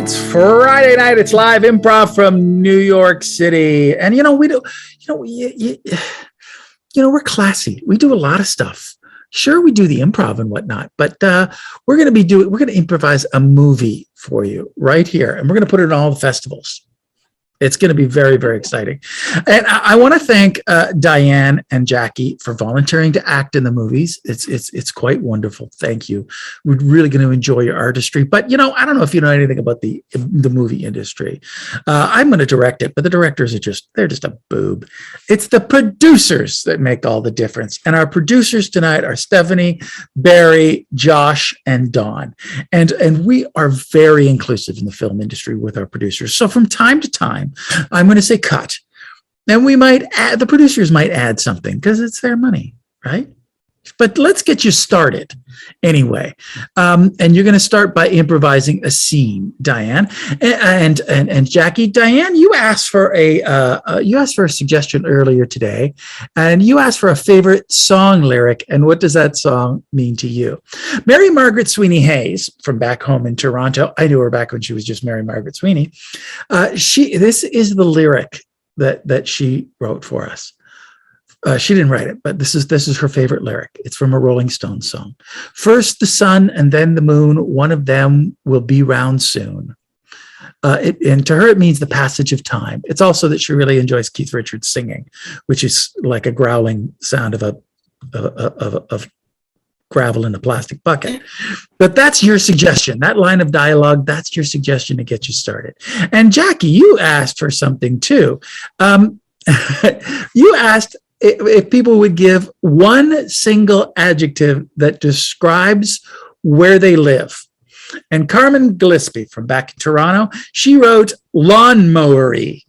It's Friday night. It's live improv from New York City, and we're classy. We do a lot of stuff. Sure, we do the improv and whatnot, but we're going to improvise a movie for you right here, and we're going to put it in all the festivals. It's going to be very, very exciting. And I want to thank Diane and Jackie for volunteering to act in the movies. It's quite wonderful. Thank you. We're really going to enjoy your artistry. But, I don't know if you know anything about the movie industry. I'm going to direct it, but the directors they're just a boob. It's the producers that make all the difference. And our producers tonight are Stephanie, Barry, Josh, and Dawn. And we are very inclusive in the film industry with our producers. So from time to time, I'm going to say cut, and the producers might add something because it's their money, right? But let's get you started anyway. And you're going to start by improvising a scene, Diane and Jackie. Diane, you asked for a suggestion earlier today, and you asked for a favorite song lyric. And what does that song mean to you? Mary Margaret Sweeney-Haynes from back home in Toronto. I knew her back when she was just Mary Margaret Sweeney. This is the lyric that she wrote for us. She didn't write it, but this is her favorite lyric. It's from a Rolling Stones song. First the sun and then the moon, one of them will be round soon. And to her, it means the passage of time. It's also that she really enjoys Keith Richards singing, which is like a growling sound of gravel in a plastic bucket. But that's your suggestion. That line of dialogue, that's your suggestion to get you started. And Jackie, you asked for something too. You asked if people would give one single adjective that describes where they live. And Carmen Gillespie from back in Toronto, she wrote lawnmowery.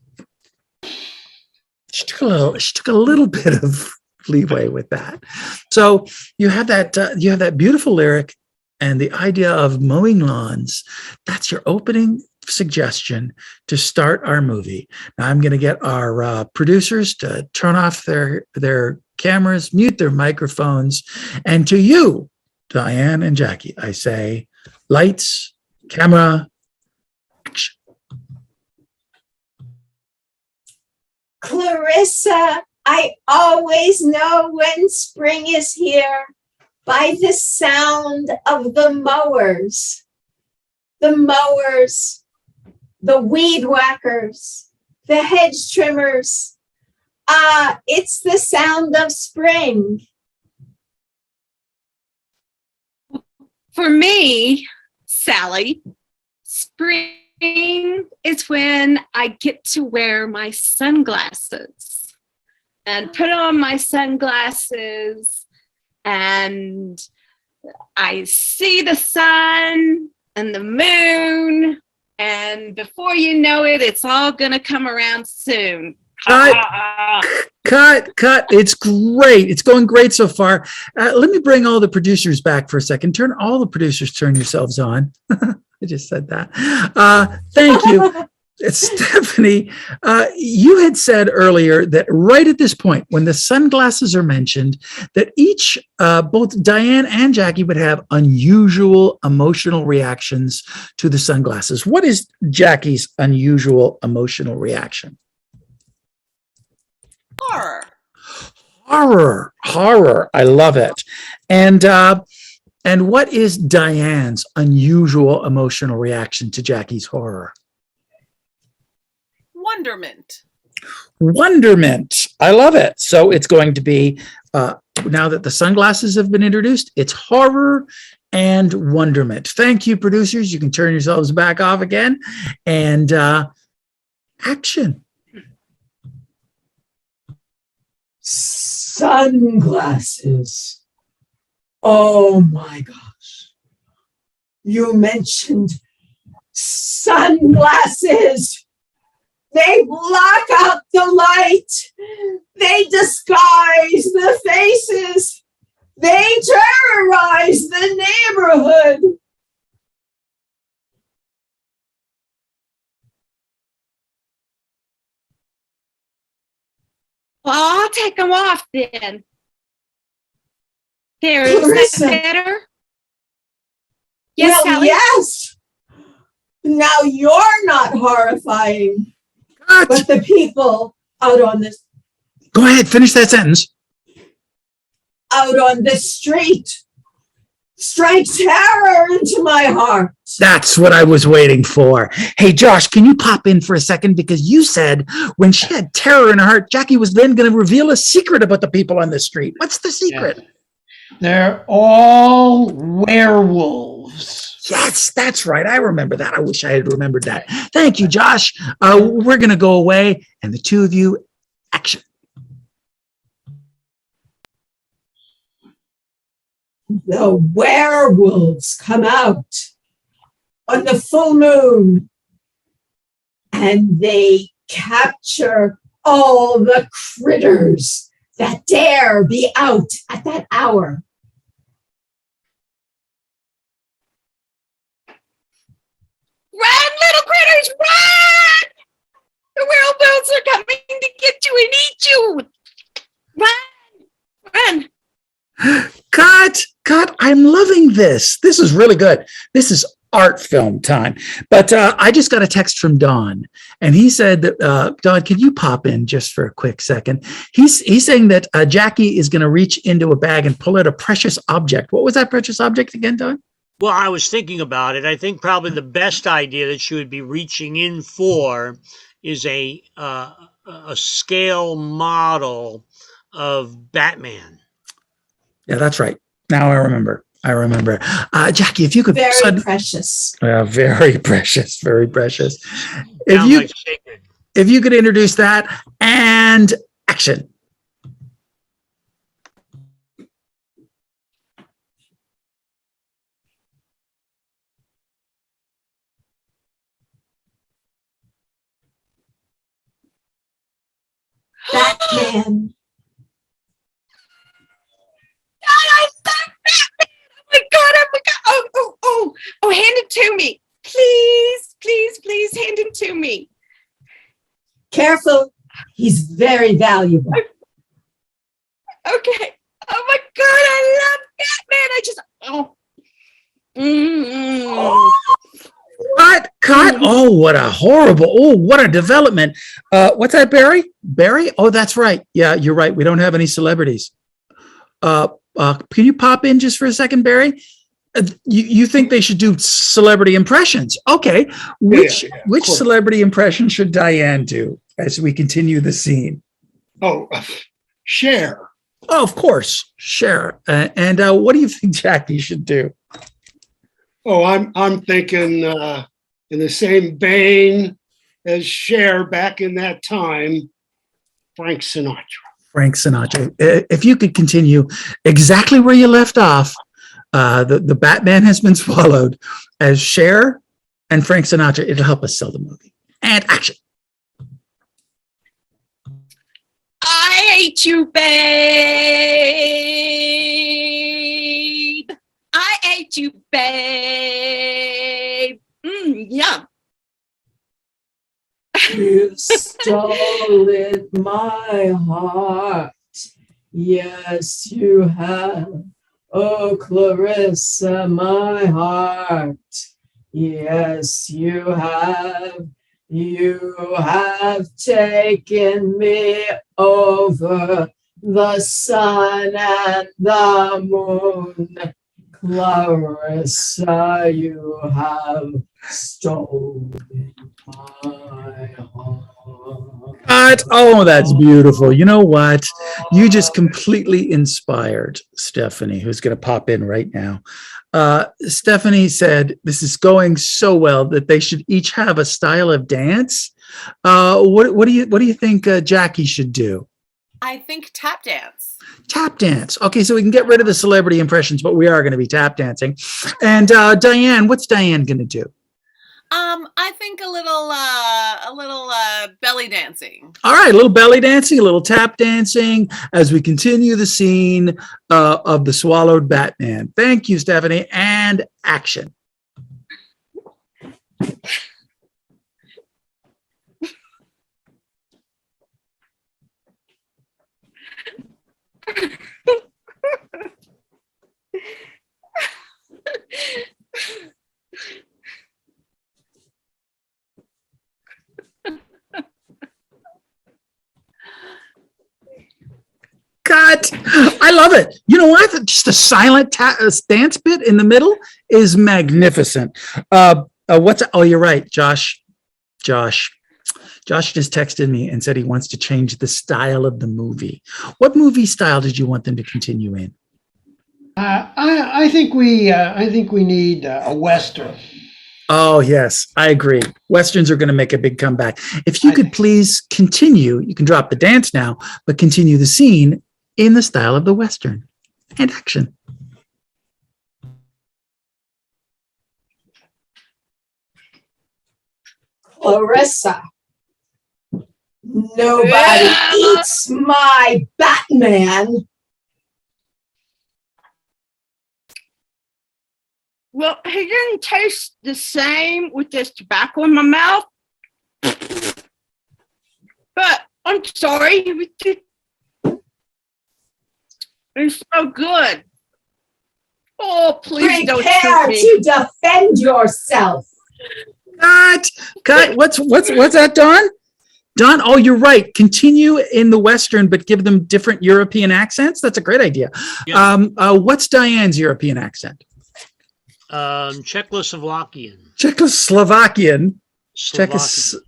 She took a little bit of leeway with that. So you have that beautiful lyric and the idea of mowing lawns. That's your opening suggestion to start our movie. Now I'm going to get our producers to turn off their cameras, mute their microphones, and to you, Diane and Jackie, I say, lights, camera, action. Clarissa, I always know when spring is here by the sound of the mowers. The mowers, the weed whackers, the hedge trimmers. It's the sound of spring. For me, Sally, spring is when I get to wear my sunglasses and put on my sunglasses and I see the sun and the moon. And before you know it, it's all going to come around soon. Cut. It's great. It's going great so far. Let me bring all the producers back for a second. Turn yourselves on. I just said that. Thank you. Stephanie, you had said earlier that right at this point, when the sunglasses are mentioned, that each, both Diane and Jackie would have unusual emotional reactions to the sunglasses. What is Jackie's unusual emotional reaction? Horror. I love it. And what is Diane's unusual emotional reaction to Jackie's horror? Wonderment. I love it. So it's going to be, now that the sunglasses have been introduced, it's horror and wonderment. Thank you, producers. You can turn yourselves back off again. And action. Sunglasses. Oh my gosh. You mentioned sunglasses. They block out the light. They disguise the faces. They terrorize the neighborhood. Well, I'll take them off then. There, is that better? Yes, well, Sally? yes. Now you're not horrifying, Cut. but the people out on the Go ahead, finish that sentence. street strike terror into my heart. That's what I was waiting for. Hey, Josh, can you pop in for a second? Because you said when she had terror in her heart, Jackie was then going to reveal a secret about the people on the street. What's the secret? They're all werewolves. Yes, that's right. I remember that. I wish I had remembered that. Thank you, Josh. We're going to go away, and the two of you, action. The werewolves come out on the full moon and they capture all the critters that dare be out at that hour. Run, little critters, run! The werewolves are coming to get you and eat you. Run, run. Cut. I'm loving this. This is really good. This is art film time. But I just got a text from Don, and he said that, Don, can you pop in just for a quick second? He's saying that Jackie is going to reach into a bag and pull out a precious object. What was that precious object again, Don? Well, I was thinking about it. I think probably the best idea that she would be reaching in for is a scale model of Batman. Yeah, that's right. Now I remember. Jackie, if you could. Very precious. Very precious. Very precious. Like sacred. If you could introduce that, and action. Batman. Oh, hand it to me. Please hand it to me. Careful. He's very valuable. Okay. Oh my God, I love Batman. I just, Cut. Oh, what a horrible, what a development. What's that, Barry? Barry? Oh, that's right. Yeah, you're right. We don't have any celebrities. Can you pop in just for a second, Barry? You think they should do celebrity impressions? Okay. Which celebrity impression should Diane do as we continue the scene? Oh, Cher. Oh, of course, Cher. And what do you think Jackie should do? Oh, I'm thinking in the same vein as Cher back in that time, Frank Sinatra. Frank Sinatra. If you could continue exactly where you left off, the Batman has been swallowed as Cher and Frank Sinatra. It'll help us sell the movie. And action. I hate you, babe. I hate you, babe. Yum. You've stolen my heart. Yes, you have. Oh, Clarissa, my heart. Yes, you have. You have taken me over the sun and the moon. Clarissa, you have stolen my heart. Oh, that's beautiful. You know what? You just completely inspired Stephanie, who's going to pop in right now. Stephanie said this is going so well that they should each have a style of dance. What do you think Jackie should do? I think tap dance. Tap dance. Okay, so we can get rid of the celebrity impressions, but we are going to be tap dancing. And Diane, what's Diane going to do? I think a little belly dancing. All right, a little belly dancing, a little tap dancing as we continue the scene of the swallowed Batman. Thank you, Stephanie. And action. love it. You know what? Just a silent dance bit in the middle is magnificent. Oh, you're right, Josh just texted me and said he wants to change the style of the movie. What movie style did you want them to continue in? I think we need a Western. Oh, yes, I agree. Westerns are going to make a big comeback. If you could please continue, you can drop the dance now, but continue the scene in the style of the Western. And action. Clarissa, nobody eats my Batman. Well, he didn't taste the same with this tobacco in my mouth. But I'm sorry, it's so good. Oh, please don't shoot Prepare me. to defend yourself. Cut. What's that, Don? Don, oh, you're right. Continue in the Western, but give them different European accents. That's a great idea. Yeah. What's Diane's European accent? Czechoslovakian. Czechoslovakian. Czechoslovakian.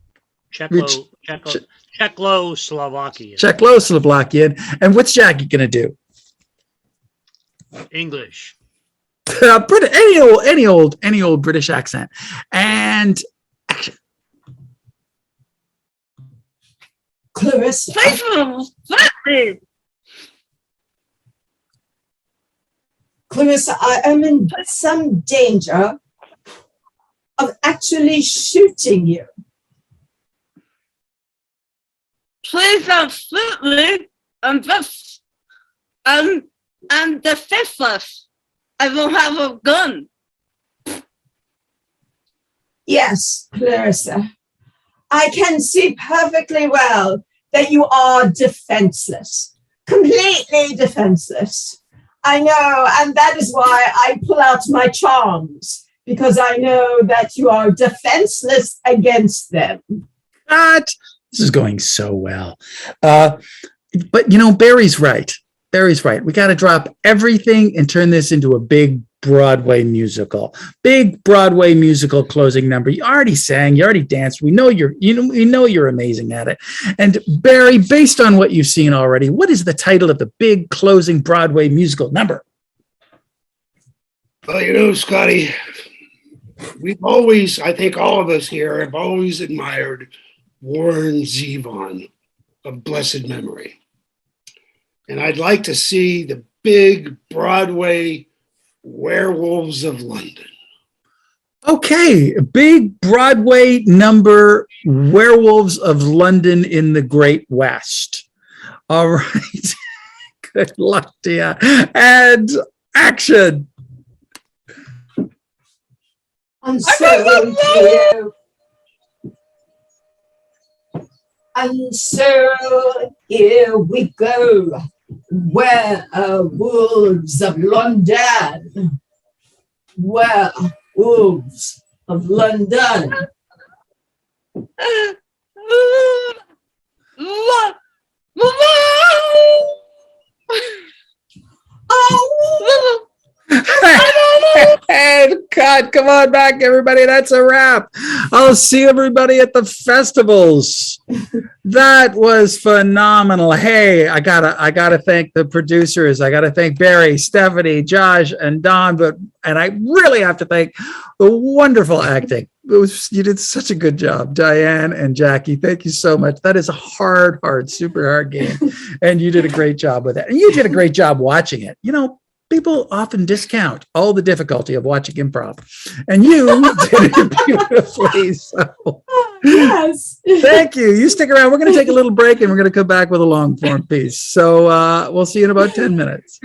Czechoslovakian. And what's Jackie going to do? English. Any old British accent. And action. Clarissa, Clarissa, I am in some danger of actually shooting you. Please don't shoot me. And the fifth, I don't have a gun. Yes, Clarissa, I can see perfectly well that you are defenseless, completely defenseless. I know, and that is why I pull out my charms, because I know that you are defenseless against them. What? This is going so well. But, Barry's right. Barry's right. We got to drop everything and turn this into a big Broadway musical. Big Broadway musical closing number. You already sang, you already danced. We know you're amazing at it. And Barry, based on what you've seen already, what is the title of the big closing Broadway musical number? Well, Scotty, I think all of us here have always admired Warren Zevon of blessed memory. And I'd like to see the big Broadway Werewolves of London. Okay, big Broadway number, Werewolves of London in the Great West. All right. Good luck to you. And action. And so here, and so here we go. Werewolves of London. Werewolves of London. Oh! And cut. Come on back, everybody. That's a wrap. I'll see everybody at the festivals. That was phenomenal. Hey, I gotta thank the producers. I gotta thank Barry, Stephanie, Josh, and Don. And I really have to thank the wonderful acting. You did such a good job, Diane and Jackie. Thank you so much. That is a hard, super hard game, and you did a great job with it. And you did a great job watching it. People often discount all the difficulty of watching improv, and you did it beautifully. So, Yes. thank you. You stick around. We're going to take a little break, and we're going to come back with a long form piece. So we'll see you in about 10 minutes.